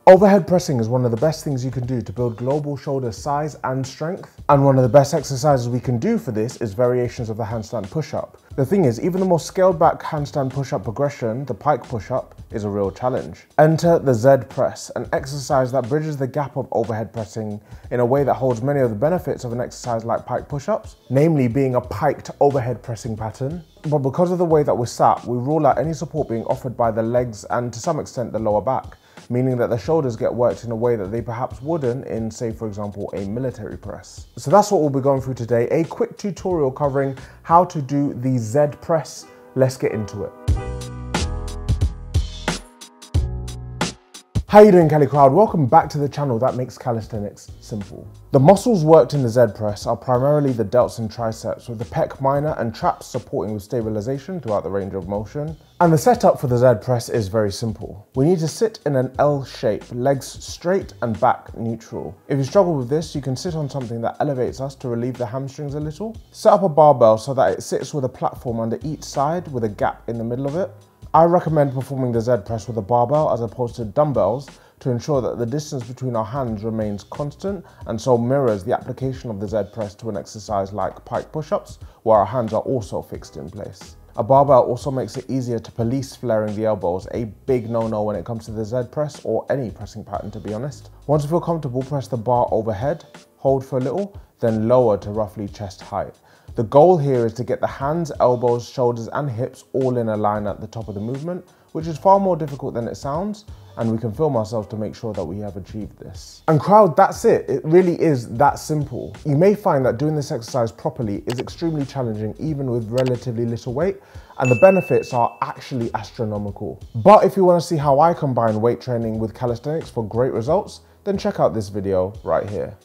Overhead pressing is one of the best things you can do to build global shoulder size and strength. And one of the best exercises we can do for this is variations of the handstand push-up. The thing is, even the more scaled back handstand push-up progression, the pike push-up, is a real challenge. Enter the Z press, an exercise that bridges the gap of overhead pressing in a way that holds many of the benefits of an exercise like pike push-ups, namely being a piked overhead pressing pattern. But because of the way that we're sat, we rule out any support being offered by the legs and to some extent the lower back, meaning that the shoulders get worked in a way that they perhaps wouldn't in, say for example, a military press. So that's what we'll be going through today, a quick tutorial covering how to do the Z press. Let's get into it. How you doing, Cali Crowd? Welcome back to the channel that makes calisthenics simple. The muscles worked in the Z press are primarily the delts and triceps, with the pec minor and traps supporting with stabilization throughout the range of motion. And the setup for the Z press is very simple. We need to sit in an L shape, legs straight and back neutral. If you struggle with this, you can sit on something that elevates us to relieve the hamstrings a little. Set up a barbell so that it sits with a platform under each side with a gap in the middle of it. I recommend performing the Z press with a barbell as opposed to dumbbells to ensure that the distance between our hands remains constant and so mirrors the application of the Z press to an exercise like pike push-ups, where our hands are also fixed in place. A barbell also makes it easier to police flaring the elbows, a big no-no when it comes to the Z press or any pressing pattern, to be honest. Once you feel comfortable, press the bar overhead, hold for a little, then lower to roughly chest height. The goal here is to get the hands, elbows, shoulders and hips all in a line at the top of the movement, which is far more difficult than it sounds, and we can film ourselves to make sure that we have achieved this. And crowd, that's it. It really is that simple. You may find that doing this exercise properly is extremely challenging even with relatively little weight, and the benefits are actually astronomical. But if you want to see how I combine weight training with calisthenics for great results, then check out this video right here.